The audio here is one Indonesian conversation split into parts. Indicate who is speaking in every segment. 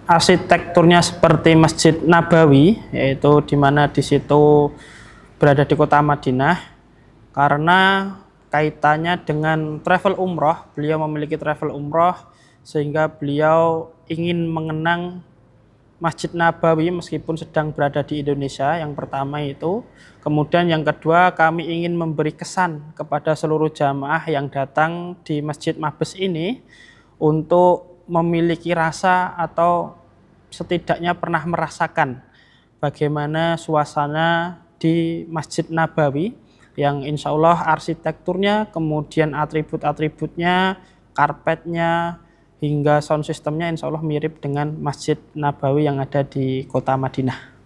Speaker 1: arsitekturnya seperti Masjid Nabawi, yaitu di mana di situ berada di kota Madinah, karena kaitannya dengan travel umroh. Beliau memiliki travel umroh sehingga beliau ingin mengenang Masjid Nabawi meskipun sedang berada di Indonesia. Yang pertama itu. Kemudian yang kedua, kami ingin memberi kesan kepada seluruh jamaah yang datang di Masjid Mabes ini untuk memiliki rasa atau setidaknya pernah merasakan bagaimana suasana di Masjid Nabawi yang insya Allah arsitekturnya, kemudian atribut-atributnya, karpetnya, hingga sound systemnya insya Allah mirip dengan Masjid Nabawi yang ada di kota Madinah.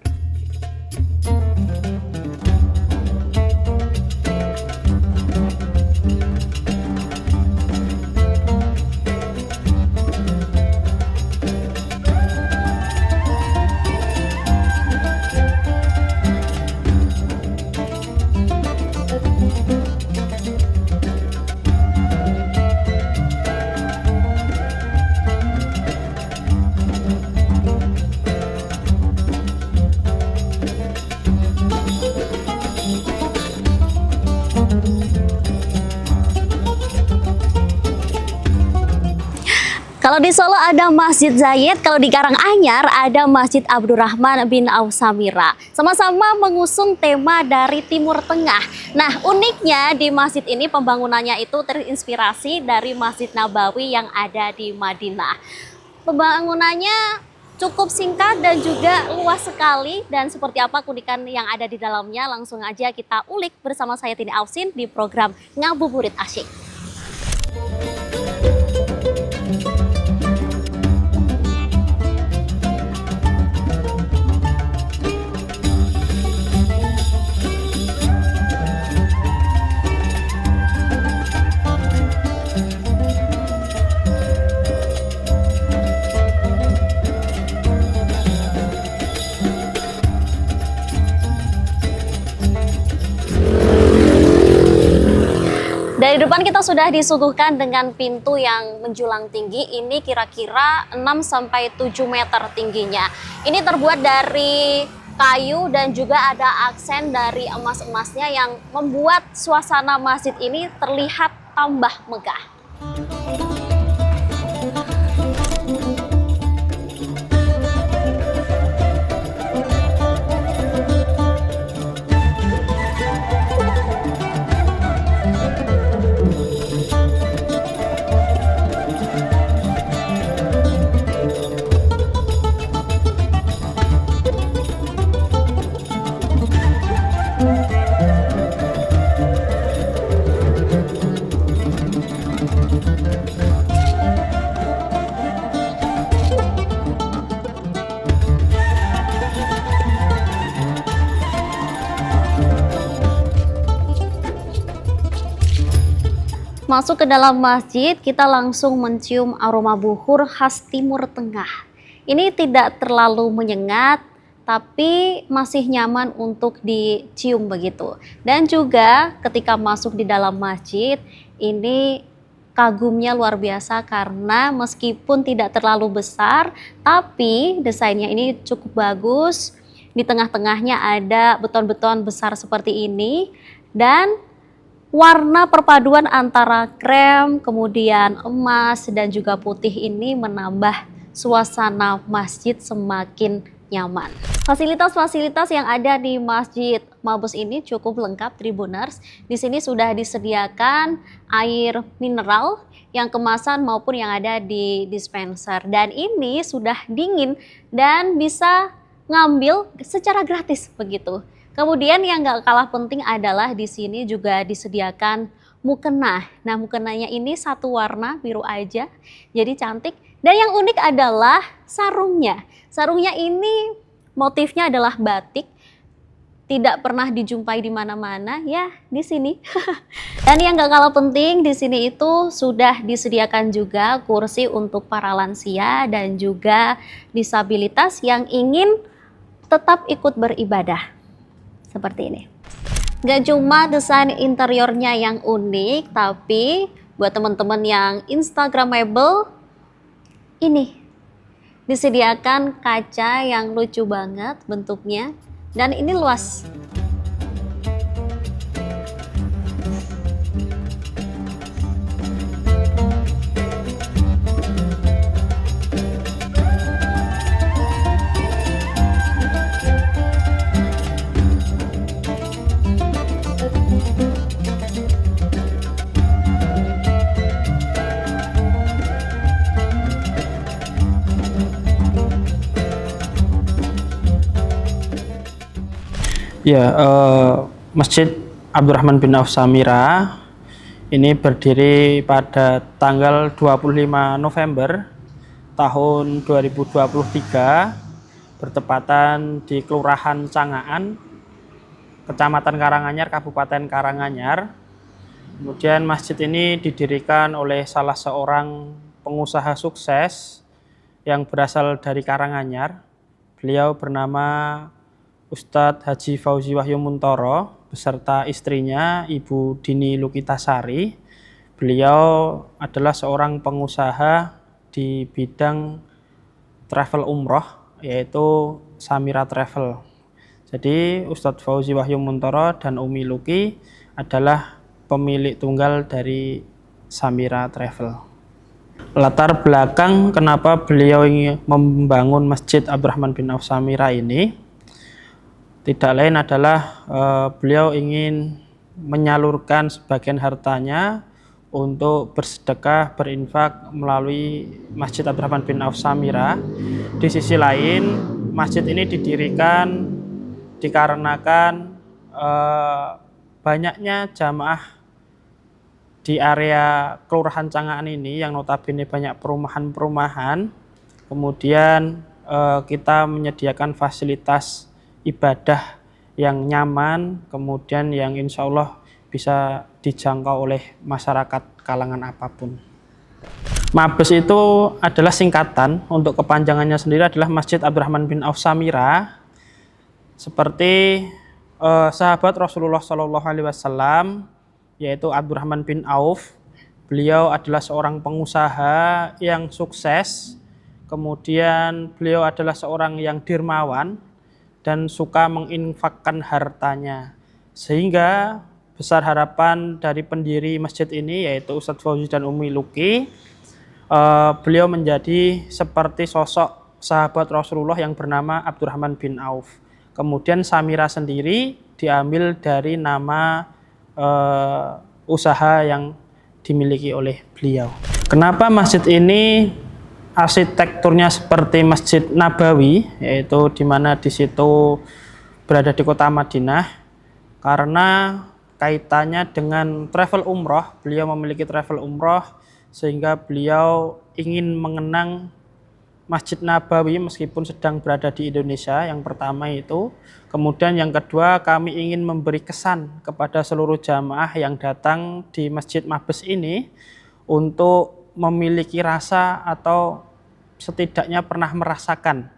Speaker 2: Kalau di Solo ada Masjid Zayed, kalau di Karanganyar ada Masjid Abdurrahman bin Auf Samira. Sama-sama mengusung tema dari Timur Tengah. Nah, uniknya di masjid ini pembangunannya itu terinspirasi dari Masjid Nabawi yang ada di Madinah. Pembangunannya cukup singkat dan juga luas sekali, dan seperti apa keunikan yang ada di dalamnya langsung aja kita ulik bersama saya Tini Aufsin di program Ngabuburit Asyik. Dari depan kita sudah disuguhkan dengan pintu yang menjulang tinggi. Ini kira-kira 6-7 meter tingginya. Ini terbuat dari kayu dan juga ada aksen dari emas-emasnya yang membuat suasana masjid ini terlihat tambah megah. Masuk ke dalam masjid, kita langsung mencium aroma buhur khas Timur Tengah. Ini tidak terlalu menyengat, tapi masih nyaman untuk dicium begitu. Dan juga ketika masuk di dalam masjid, ini kagumnya luar biasa karena meskipun tidak terlalu besar, tapi desainnya ini cukup bagus. Di tengah-tengahnya ada beton-beton besar seperti ini, dan warna perpaduan antara krem, kemudian emas, dan juga putih ini menambah suasana masjid semakin nyaman. Fasilitas-fasilitas yang ada di Masjid Mabes ini cukup lengkap, Tribuners. Di sini sudah disediakan air mineral yang kemasan maupun yang ada di dispenser. Dan ini sudah dingin dan bisa ngambil secara gratis begitu. Kemudian yang gak kalah penting adalah di sini juga disediakan mukena. Nah, mukenanya ini satu warna, biru aja, jadi cantik. Dan yang unik adalah sarungnya. Sarungnya ini motifnya adalah batik, tidak pernah dijumpai di mana-mana, ya di sini. Dan yang gak kalah penting di sini itu sudah disediakan juga kursi untuk para lansia dan juga disabilitas yang ingin tetap ikut beribadah. Seperti ini. Gak cuma desain interiornya yang unik, tapi buat teman-teman yang instagramable, ini Disediakan kaca yang lucu banget bentuknya, dan ini luas.
Speaker 1: Ya, Masjid Abdurrahman bin Auf Samirah ini berdiri pada tanggal 25 November tahun 2023, bertepatan di Kelurahan Cangaan, Kecamatan Karanganyar, Kabupaten Karanganyar. Kemudian masjid ini didirikan oleh salah seorang pengusaha sukses yang berasal dari Karanganyar. Beliau bernama Ustadz Haji Fauzi Wahyu Muntoro beserta istrinya Ibu Dini Lukitasari. Beliau adalah seorang pengusaha di bidang travel umroh, yaitu Samirah Travel. Jadi Ustadz Fauzi Wahyu Muntoro dan Umi Luki adalah pemilik tunggal dari Samirah Travel. Latar belakang kenapa beliau ingin membangun Masjid Abdurrahman bin Auf Samirah ini tidak lain adalah beliau ingin menyalurkan sebagian hartanya untuk bersedekah, berinfak melalui Masjid Abdurrahman bin Auf Samirah. Di sisi lain, masjid ini didirikan dikarenakan banyaknya jamaah di area Kelurahan Cangaan ini yang notabene banyak perumahan-perumahan. Kemudian kita menyediakan fasilitas ibadah yang nyaman, kemudian yang insya Allah bisa dijangkau oleh masyarakat kalangan apapun. Mabes itu adalah singkatan, untuk kepanjangannya sendiri adalah Masjid Abdurrahman bin Auf Samirah. Seperti sahabat Rasulullah SAW, yaitu Abdurrahman bin Auf. Beliau adalah seorang pengusaha yang sukses, kemudian beliau adalah seorang yang dermawan dan suka menginfakkan hartanya, sehingga besar harapan dari pendiri masjid ini yaitu Ustadz Fauzi dan Umi Luki, beliau menjadi seperti sosok sahabat Rasulullah yang bernama Abdurrahman bin Auf. Kemudian Samirah sendiri diambil dari nama usaha yang dimiliki oleh beliau. Kenapa masjid ini arsitekturnya seperti Masjid Nabawi, yaitu di mana di situ berada di kota Madinah? Karena kaitannya dengan travel umroh, beliau memiliki travel umroh sehingga beliau ingin mengenang Masjid Nabawi meskipun sedang berada di Indonesia. Yang pertama itu. Kemudian yang kedua, kami ingin memberi kesan kepada seluruh jamaah yang datang di Masjid Mabes ini untuk memiliki rasa atau setidaknya pernah merasakan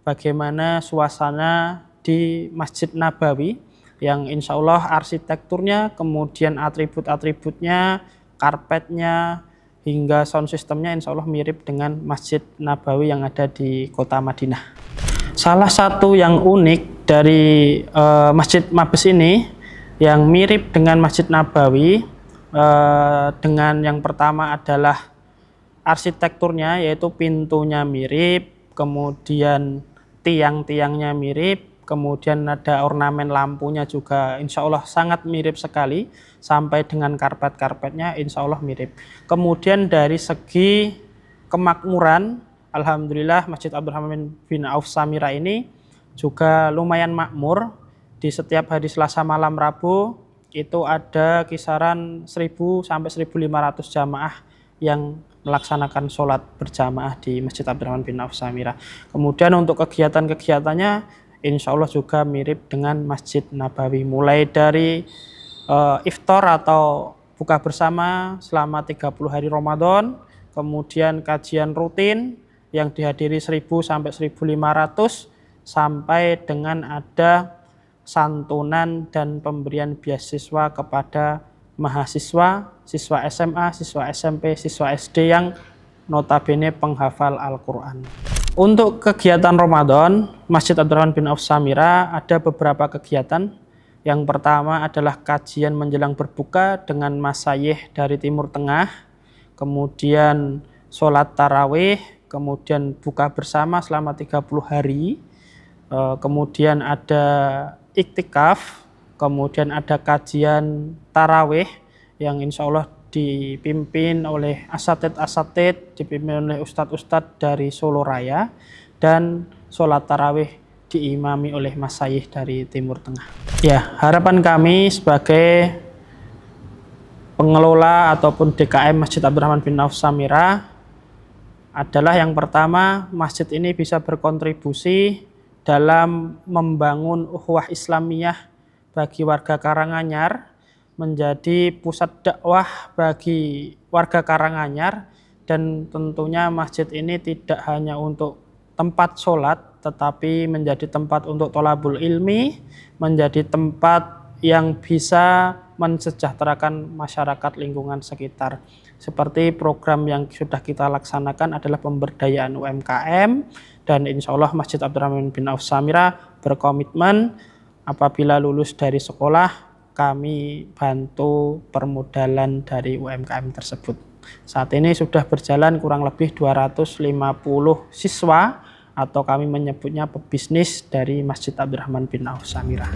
Speaker 1: bagaimana suasana di Masjid Nabawi yang insya Allah arsitekturnya, kemudian atribut-atributnya, karpetnya, hingga sound systemnya insya Allah mirip dengan Masjid Nabawi yang ada di kota Madinah. Salah satu yang unik dari Masjid Mabes ini yang mirip dengan Masjid Nabawi, dengan yang pertama adalah arsitekturnya, yaitu pintunya mirip, kemudian tiang-tiangnya mirip, kemudian ada ornamen lampunya juga insya Allah sangat mirip sekali, sampai dengan karpet-karpetnya insya Allah mirip. Kemudian dari segi kemakmuran, alhamdulillah Masjid Abdurrahman bin Auf Samirah ini juga lumayan makmur. Di setiap hari Selasa malam Rabu itu ada kisaran 1000 sampai 1500 jamaah yang melaksanakan sholat berjamaah di Masjid Abdurrahman bin Auf Samirah. Kemudian untuk kegiatan-kegiatannya insya Allah juga mirip dengan Masjid Nabawi, mulai dari iftar atau buka bersama selama 30 hari Ramadan, kemudian kajian rutin yang dihadiri 1000 sampai 1500, sampai dengan ada santunan dan pemberian beasiswa kepada mahasiswa, siswa SMA, siswa SMP, siswa SD yang notabene penghafal Al-Quran. Untuk kegiatan Ramadan, Masjid Abdurrahman bin Auf Samirah ada beberapa kegiatan. Yang pertama adalah kajian menjelang berbuka dengan masyayikh dari Timur Tengah, kemudian sholat tarawih, kemudian buka bersama selama 30 hari, kemudian ada iktikaf, kemudian ada kajian tarawih yang insya Allah dipimpin oleh asatid, dipimpin oleh ustadz-ustadz dari Solo Raya, dan sholat tarawih diimami oleh masyayikh dari Timur Tengah. Ya, harapan kami sebagai pengelola ataupun DKM Masjid Abdurrahman bin Auf Samirah adalah yang pertama, masjid ini bisa berkontribusi dalam membangun ukhuwah Islamiyah bagi warga Karanganyar, menjadi pusat dakwah bagi warga Karanganyar, dan tentunya masjid ini tidak hanya untuk tempat sholat, tetapi menjadi tempat untuk tholabul ilmi, menjadi tempat yang bisa mensejahterakan masyarakat lingkungan sekitar. Seperti program yang sudah kita laksanakan adalah pemberdayaan UMKM, dan insya Allah Masjid Abdurrahman bin Auf Samirah berkomitmen apabila lulus dari sekolah, kami bantu permodalan dari UMKM tersebut. Saat ini sudah berjalan kurang lebih 250 siswa, atau kami menyebutnya pebisnis dari Masjid Abdurrahman bin Auf Samirah.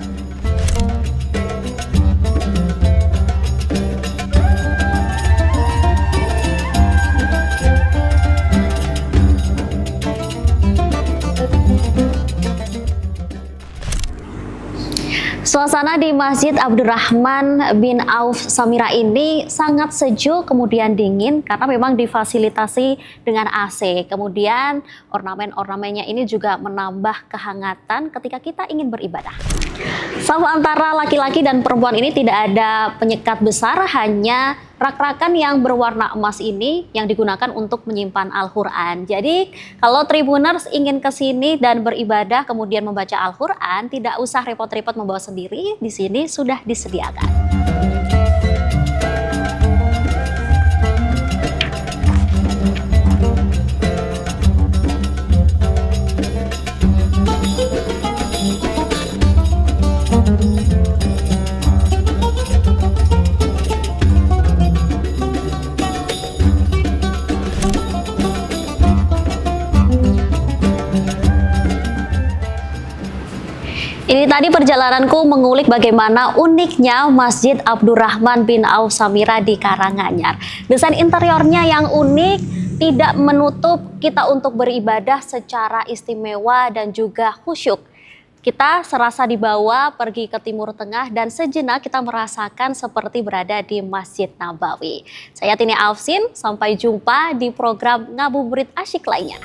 Speaker 2: Suasana di Masjid Abdurrahman bin Auf Samirah ini sangat sejuk, kemudian dingin karena memang difasilitasi dengan AC. Kemudian ornamen-ornamennya ini juga menambah kehangatan ketika kita ingin beribadah. Saf antara laki-laki dan perempuan ini tidak ada penyekat besar, hanya rak-rakan yang berwarna emas ini yang digunakan untuk menyimpan Al-Quran. Jadi kalau Tribuners ingin ke sini dan beribadah kemudian membaca Al-Quran, tidak usah repot-repot membawa sendiri, di sini sudah disediakan. Ini tadi perjalananku mengulik bagaimana uniknya Masjid Abdurrahman bin Auf Samirah di Karanganyar. Desain interiornya yang unik tidak menutup kita untuk beribadah secara istimewa dan juga khusyuk. Kita serasa dibawa pergi ke Timur Tengah dan sejenak kita merasakan seperti berada di Masjid Nabawi. Saya Tini Afsin, sampai jumpa di program Ngabuburit Asyik lainnya.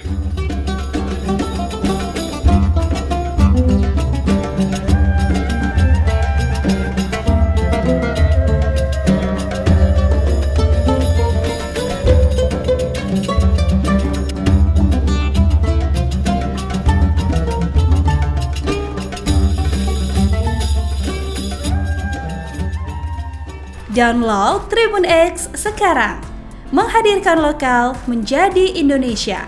Speaker 3: Download Tribun X sekarang, menghadirkan lokal menjadi Indonesia.